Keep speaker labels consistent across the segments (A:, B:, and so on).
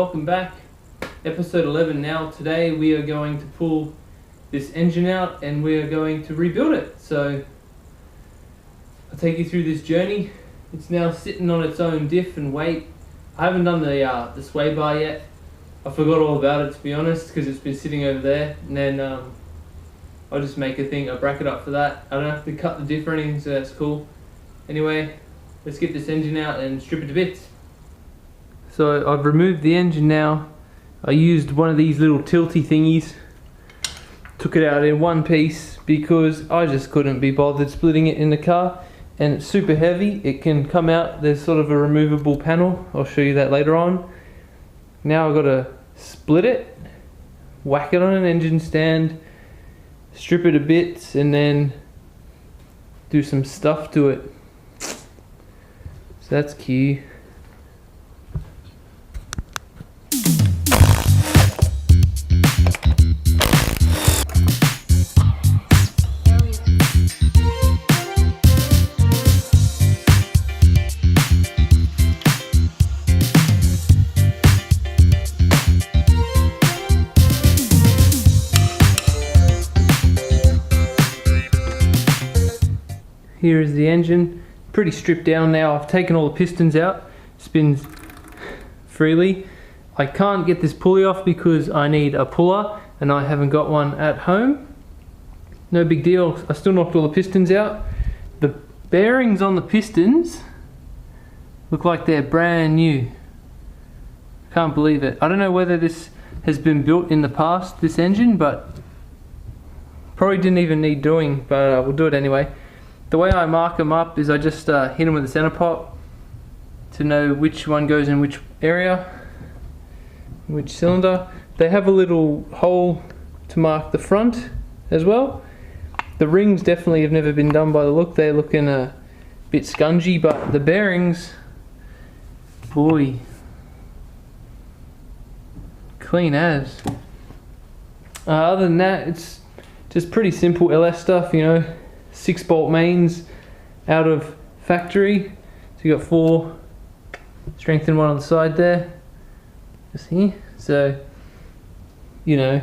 A: welcome back. Episode 11 now. Today we are going to pull this engine out and we are going to rebuild it. So I'll take you through this journey. It's now sitting on its own diff and weight. I haven't done the sway bar yet. I forgot all about it, to be honest, because it's been sitting over there. And then I'll just make a bracket up for that. I don't have to cut the diff or anything, so that's cool. Anyway, let's get this engine out and strip it to bits. So I've removed the engine now. I used one of these little tilty thingies. Took it out in one piece because I just couldn't be bothered splitting it in the car. And it's super heavy. It can come out. There's sort of a removable panel. I'll show you that later on. Now I've got to split it, whack it on an engine stand, strip it to bits, and then do some stuff to it. So that's key. Here is the engine, pretty stripped down now. I've taken all the pistons out, spins freely. I can't get this pulley off because I need a puller and I haven't got one at home. No big deal, I still knocked all the pistons out. The bearings on the pistons look like they're brand new. Can't believe it. I don't know whether this has been built in the past, this engine, but probably didn't even need doing, but we'll do it anyway. The way I mark them up is I just hit them with a center pot to know which one goes in which area, which cylinder. They have a little hole to mark the front as well. The rings definitely have never been done by the look. They're looking a bit scungy, but the bearings, boy, clean as. Other than that, it's just pretty simple LS stuff, you know. 6-bolt mains out of factory. So you got 4, strengthen one on the side there, just here. So, you know,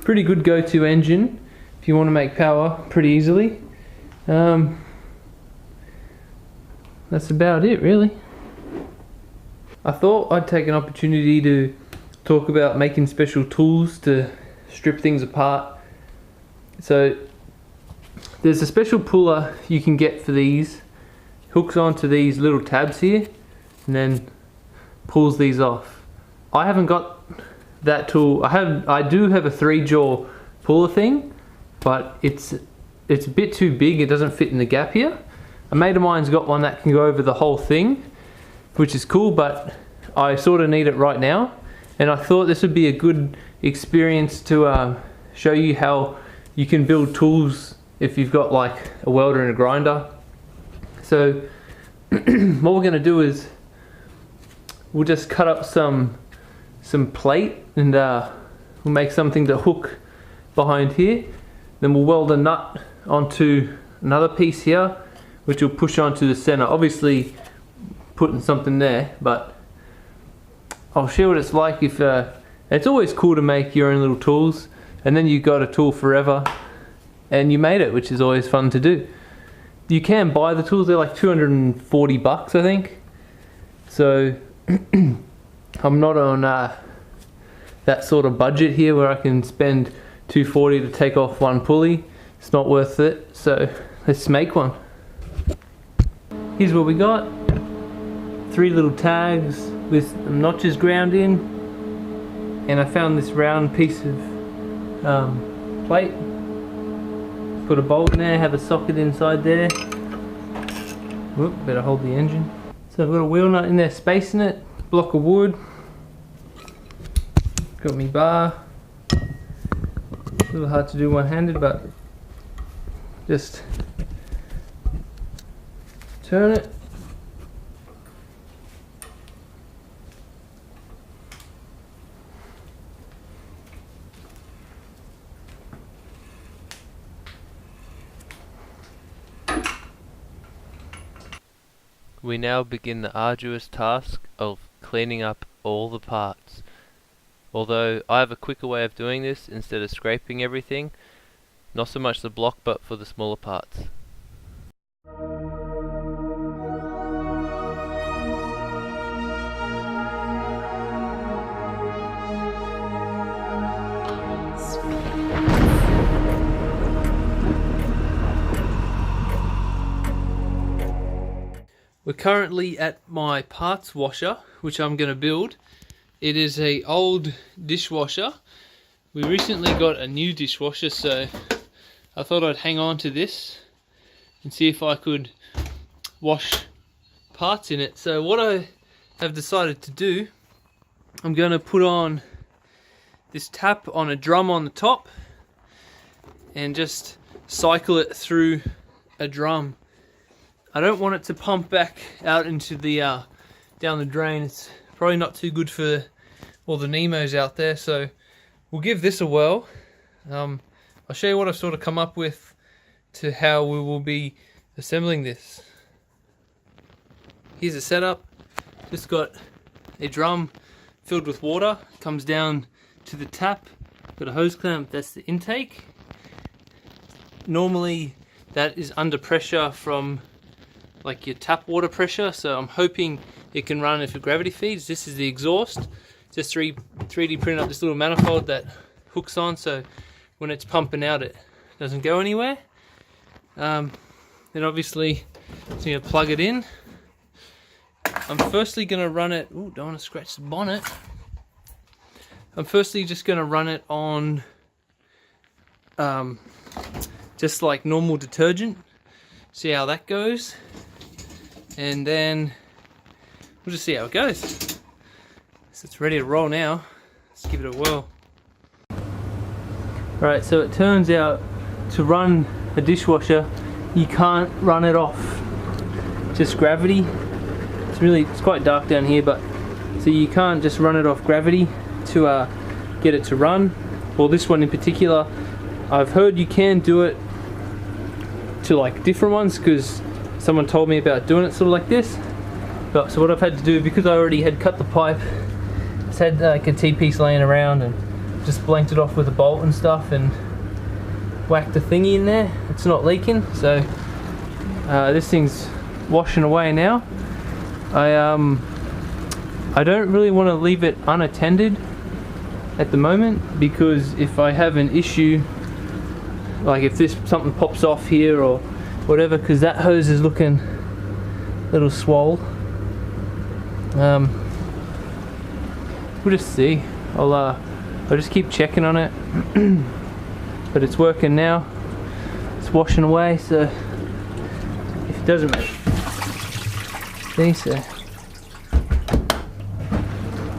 A: pretty good go-to engine if you want to make power pretty easily. That's about it, really. I thought I'd take an opportunity to talk about making special tools to strip things apart. So there's a special puller you can get for these. Hooks onto these little tabs here and then pulls these off. I haven't got that tool. I do have a 3-jaw puller thing, but it's a bit too big. It doesn't fit in the gap here. A mate of mine's got one that can go over the whole thing, which is cool, but I sort of need it right now. And I thought this would be a good experience to show you how you can build tools if you've got like a welder and a grinder. So what we're going to do is we'll just cut up some plate and we'll make something to hook behind here. Then we'll weld a nut onto another piece here, which will push onto the center. Obviously putting something there, but I'll show what it's like if it's always cool to make your own little tools, and then you got a tool forever and you made it, which is always fun to do. You can buy the tools, they're like 240 bucks, I think. So I'm not on that sort of budget here where I can spend 240 to take off one pulley. It's not worth it, so let's make one. Here's what we got. 3 little tags with notches ground in, and I found this round piece of plate. Put a bolt in there, have a socket inside there. Whoop, better hold the engine. So I've got a wheel nut in there spacing it, block of wood. Got me bar. A little hard to do one-handed, but just turn it. We now begin the arduous task of cleaning up all the parts. Although I have a quicker way of doing this instead of scraping everything, not so much the block but for the smaller parts. We're currently at my parts washer, which I'm going to build. It is a old dishwasher. We recently got a new dishwasher, so I thought I'd hang on to this and see if I could wash parts in it. So what I have decided to do, I'm going to put on this tap on a drum on the top and just cycle it through a drum. I don't want it to pump back out into the down the drain. It's probably not too good for all the Nemos out there, so we'll give this a whirl. I'll show you what I've sort of come up with to how we will be assembling this. Here's the setup. Just got a drum filled with water, comes down to the tap. Got a hose clamp, that's the intake. Normally that is under pressure from like your tap water pressure, so I'm hoping it can run if it gravity feeds. This is the exhaust. Just 3D printed up this little manifold that hooks on, so when it's pumping out it doesn't go anywhere. Then obviously so you plug it in. I'm firstly going to run it, ooh, don't want to scratch the bonnet. I'm firstly just going to run it on just like normal detergent, see how that goes, and then we'll just see how it goes. So it's ready to roll now. Let's give it a whirl. Alright, so it turns out to run a dishwasher you can't run it off just gravity. It's quite dark down here, but so you can't just run it off gravity to get it to run. Well, this one in particular, I've heard you can do it to like different ones because someone told me about doing it sort of like this. But so what I've had to do, because I already had cut the pipe, just had like a T-piece laying around and just blanked it off with a bolt and stuff and whacked the thingy in there. It's not leaking, so this thing's washing away now. I don't really want to leave it unattended at the moment, because if I have an issue, like if something pops off here or whatever, because that hose is looking a little swole. We'll just see. I'll just keep checking on it. But it's working now. It's washing away, so if it doesn't make any, so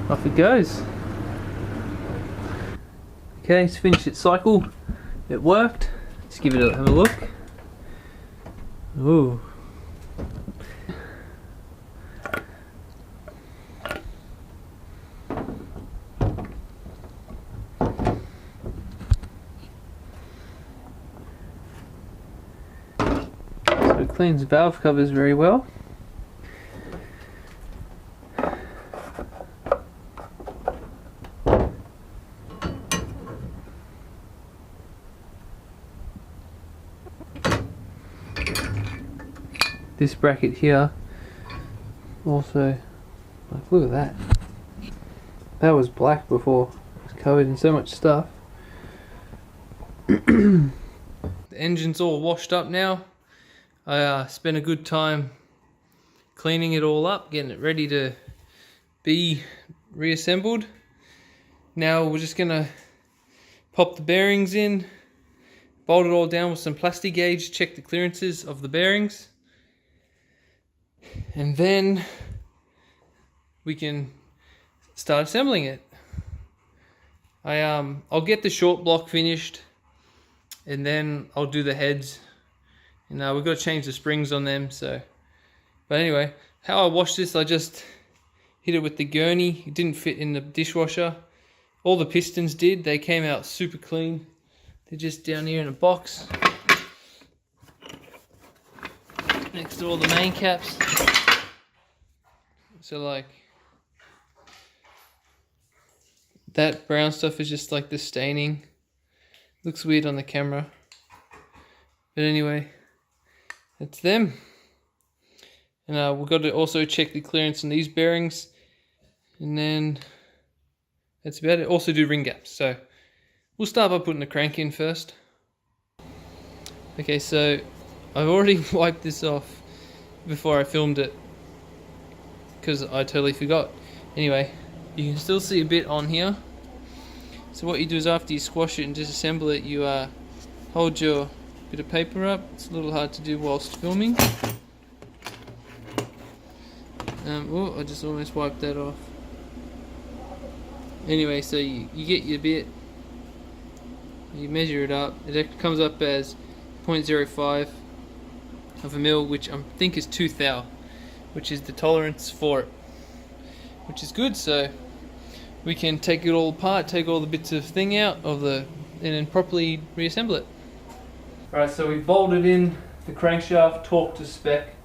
A: off it goes. Okay, it's finished its cycle. It worked. Let's have a look. Ooh. So it cleans the valve covers very well. This bracket here also, like, look at that. That was black before. It was covered in so much stuff. The engine's all washed up now. I spent a good time cleaning it all up, getting it ready to be reassembled. Now we're just gonna pop the bearings in, bolt it all down with some plastic gauge, check the clearances of the bearings, and then we can start assembling it. I'll get the short block finished, and then I'll do the heads. And we've got to change the springs on them. So, but anyway, how I washed this, I just hit it with the gurney. It didn't fit in the dishwasher. All the pistons did. They came out super clean. They're just down here in a box next to all the main caps. So like, that brown stuff is just like the staining. Looks weird on the camera. But anyway, that's them. And we've got to also check the clearance on these bearings. And then that's about it. Also do ring gaps. So we'll start by putting the crank in first. Okay, so I've already wiped this off before I filmed it because I totally forgot. Anyway, you can still see a bit on here. So what you do is after you squash it and disassemble it, you hold your bit of paper up. It's a little hard to do whilst filming. Oh, I just almost wiped that off. Anyway, so you get your bit, you measure it up. It comes up as 0.05 of a mil, which I think is 2 thou, which is the tolerance for it, which is good. So we can take it all apart, take all the bits of thing out of the, and then properly reassemble it. Alright, so we bolted in the crankshaft, torque to spec.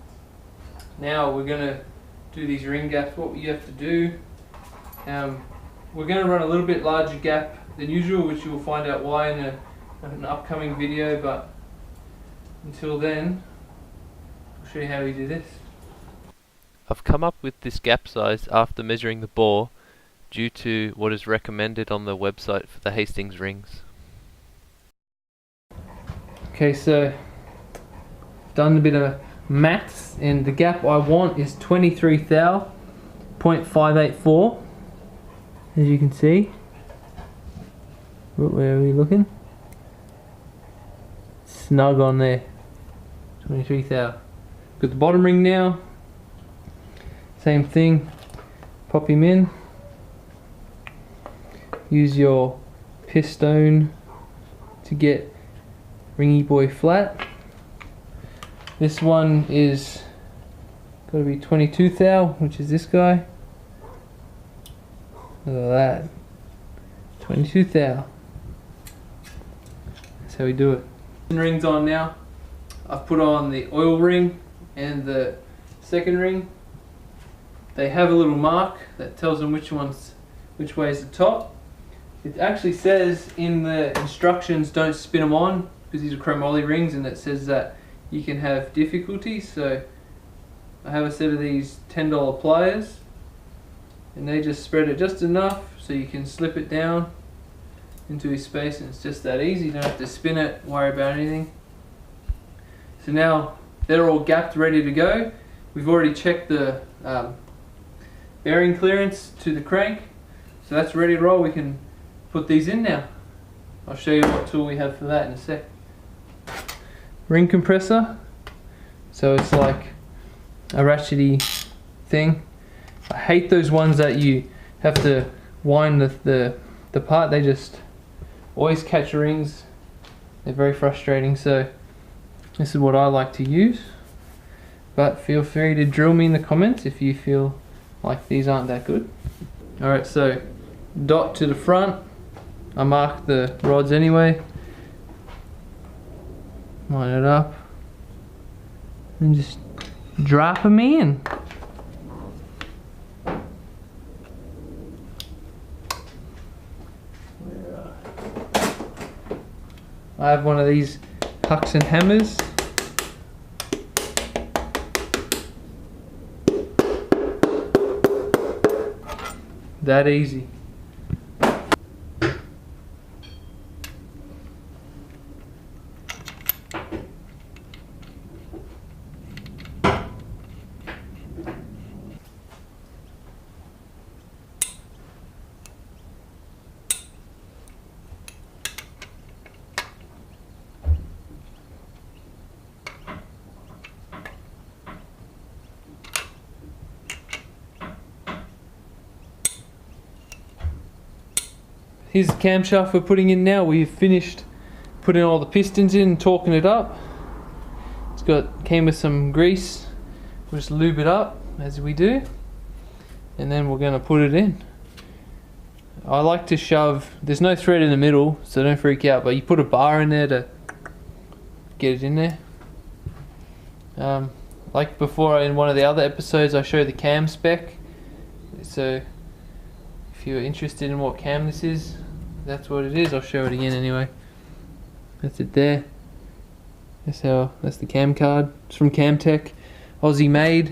A: Now we're going to do these ring gaps. What you have to do, we're going to run a little bit larger gap than usual, which you will find out why in an upcoming video, but until then, I'll show you how we do this.
B: I've come up with this gap size after measuring the bore due to what is recommended on the website for the Hastings rings.
A: Okay, so done a bit of maths, and the gap I want is 23 thou, 0.584, as you can see. Where are we looking? Snug on there, 23 thou. Got the bottom ring now, same thing, pop him in. Use your piston to get ringy boy flat. This one is got to be 22 thou, which is this guy. Look at that, 22 thou. That's how we do it. Ring's on now. I've put on the oil ring and the second ring. They have a little mark that tells them which way is the top. It actually says in the instructions, don't spin them on, because these are chromoly rings, and it says that you can have difficulty. So I have a set of these $10 pliers, and they just spread it just enough so you can slip it down into his space, and it's just that easy. You don't have to spin it, worry about anything. So now they're all gapped, ready to go. We've already checked the bearing clearance to the crank, so that's ready to roll. We can put these in now. I'll show you what tool we have for that in a sec. Ring compressor, so it's like a ratchety thing. I hate those ones that you have to wind the part. They just always catch rings. They're very frustrating, so this is what I like to use. But feel free to drill me in the comments if you feel like these aren't that good. Alright, so dot to the front. I mark the rods anyway. Line it up. And just drop them in. I have one of these hucks and hammers. That easy. Here's the camshaft we're putting in now. We've finished putting all the pistons in and torquing it up. Came with some grease. We'll just lube it up as we do, and then we're going to put it in. I like to shove, there's no thread in the middle, so don't freak out, but you put a bar in there to get it in there. Like before in one of the other episodes, I show the cam spec. So If you're interested in what cam this is, that's what it is. I'll show it again anyway. That's it there. That's the cam card. It's from Camtech, Aussie made,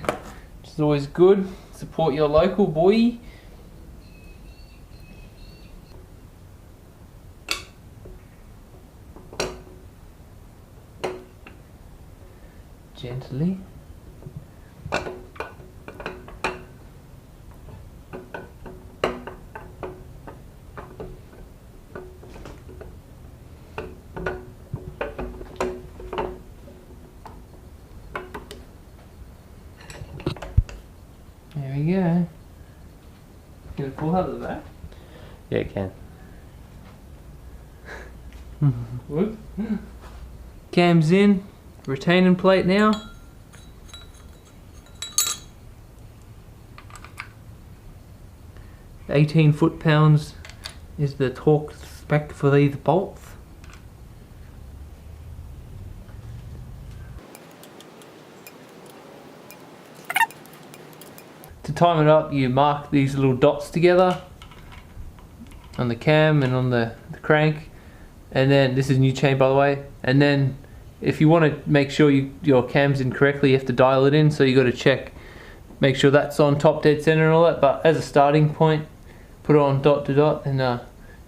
A: which is always good. Support your local, boy. Gently. There we go. Can it pull out of the back?
B: Yeah, it can.
A: What? Cam's in. Retaining plate now. "18 foot-pounds is the torque spec for these bolts. To time it up, you mark these little dots together on the cam and on the crank, and then this is new chain, by the way, and then if you want to make sure your cam's in correctly, you have to dial it in, so you got to check, make sure that's on top, dead center and all that. But as a starting point, put it on dot to dot and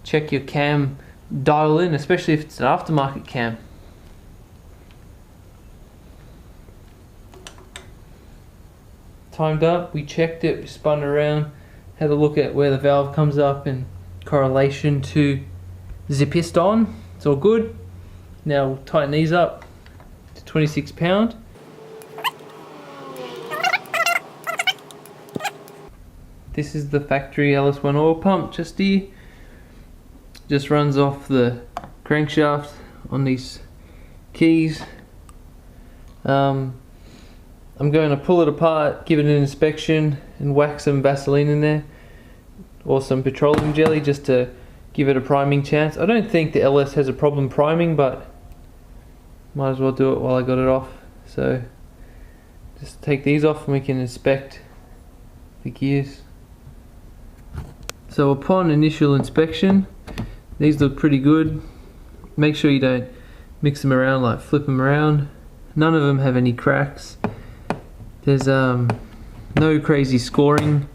A: check your cam dial in, especially if it's an aftermarket cam. Timed up, we checked it, we spun around, had a look at where the valve comes up in correlation to the piston. It's all good. Now we'll tighten these up to 26 pound. This is the factory LS1 oil pump, just here. Just runs off the crankshaft on these keys. I'm going to pull it apart, give it an inspection, and whack some Vaseline in there, or some petroleum jelly, just to give it a priming chance. I don't think the LS has a problem priming, but might as well do it while I got it off. So just take these off and we can inspect the gears. So upon initial inspection, these look pretty good. Make sure you don't mix them around, like flip them around. None of them have any cracks. There's no crazy scoring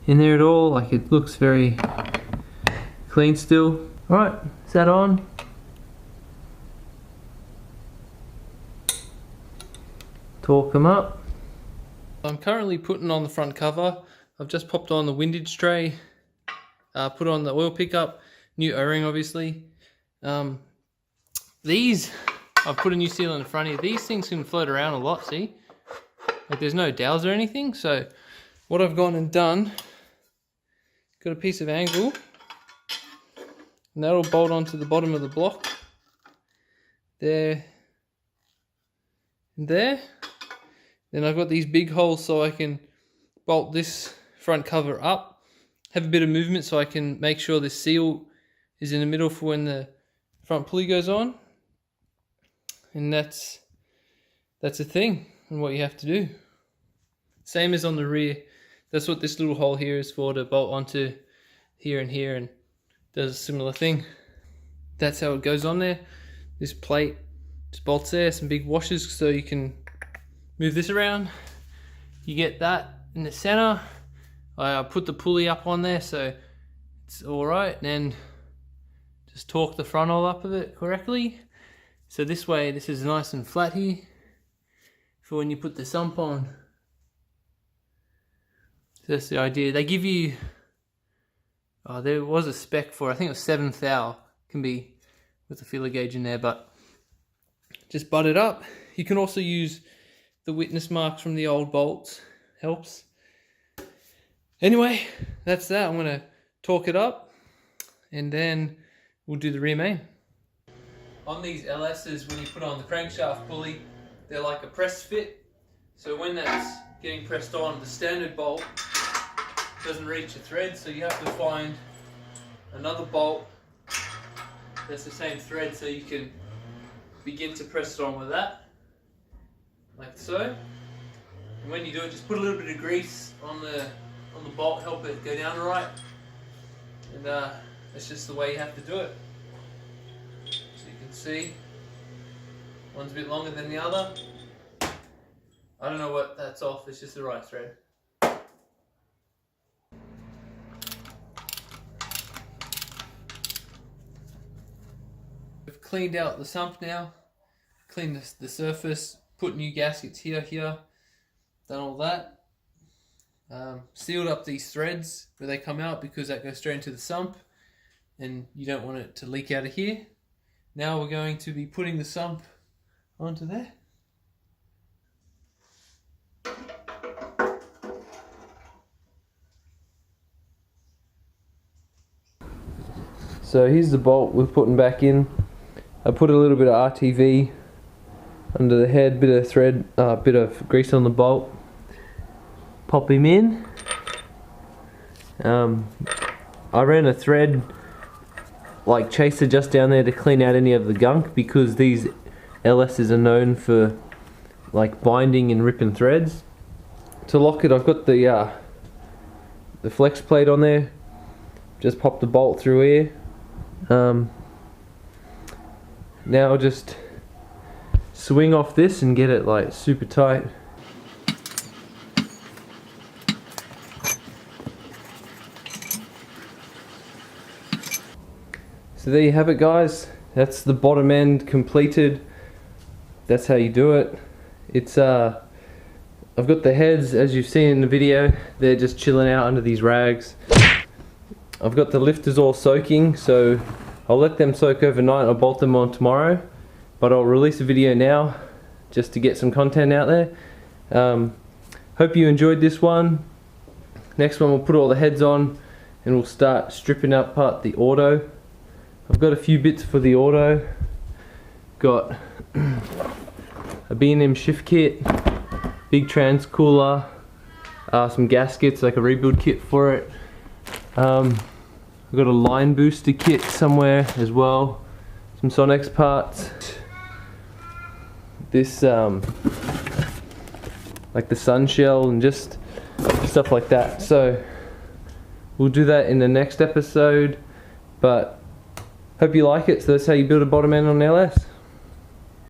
A: in there at all. Like, it looks very clean still. Alright, is that on? Torque them up. I'm currently putting on the front cover. I've just popped on the windage tray, put on the oil pickup, new O-ring obviously. These, I've put a new seal in the front here. These things can float around a lot, see? Like, there's no dowels or anything. So what I've gone and done, got a piece of angle, and that'll bolt onto the bottom of the block. There and there. Then I've got these big holes so I can bolt this front cover up, have a bit of movement so I can make sure this seal is in the middle for when the front pulley goes on. And that's a thing and what you have to do. Same as on the rear. That's what this little hole here is for, to bolt onto here and here, and does a similar thing. That's how it goes on there. This plate just bolts there, some big washers so you can move this around. You get that in the center. I put the pulley up on there so it's alright, and then just torque the front all up of it correctly. So this way, this is nice and flat here for when you put the sump on. So that's the idea. They give you, there was a spec for, I think it was 7 thou, can be with the feeler gauge in there, but just butt it up. You can also use the witness marks from the old bolts, helps. Anyway, that's that. I'm gonna torque it up and then we'll do the rear main. On these LS's, when you put on the crankshaft pulley, they're like a press fit. So when that's getting pressed on, the standard bolt doesn't reach a thread, so you have to find another bolt that's the same thread so you can begin to press it on with that, like so. And when you do it, just put a little bit of grease on the bolt, help it go down right. and it's just the way you have to do it. So you can see, one's a bit longer than the other. I don't know what that's off, it's just the right thread. We've cleaned out the sump now, cleaned the surface, put new gaskets here, done all that. Sealed up these threads where they come out because that goes straight into the sump and you don't want it to leak out of here. Now we're going to be putting the sump onto there. So here's the bolt we're putting back in. I put a little bit of RTV under the head, bit of thread, bit of grease on the bolt. Pop him in. I ran a thread like chaser just down there to clean out any of the gunk because these LSs are known for like binding and ripping threads. To lock it, I've got the flex plate on there. Just pop the bolt through here. Now I'll just swing off this and get it like super tight. So there you have it, guys. That's the bottom end completed. That's how you do it. It's I've got the heads, as you've seen in the video, they're just chilling out under these rags. I've got the lifters all soaking, so I'll let them soak overnight. I'll bolt them on tomorrow, but I'll release a video now just to get some content out there. Hope you enjoyed this one. Next one we'll put all the heads on and we'll start stripping apart the auto. I've got a few bits for the auto. Got a B&M shift kit, big trans cooler, some gaskets, like a rebuild kit for it. I've got a line booster kit somewhere as well, some Sonex parts. This like the sun shell and just stuff like that. So we'll do that in the next episode, but hope you like it. So that's how you build a bottom end on LS.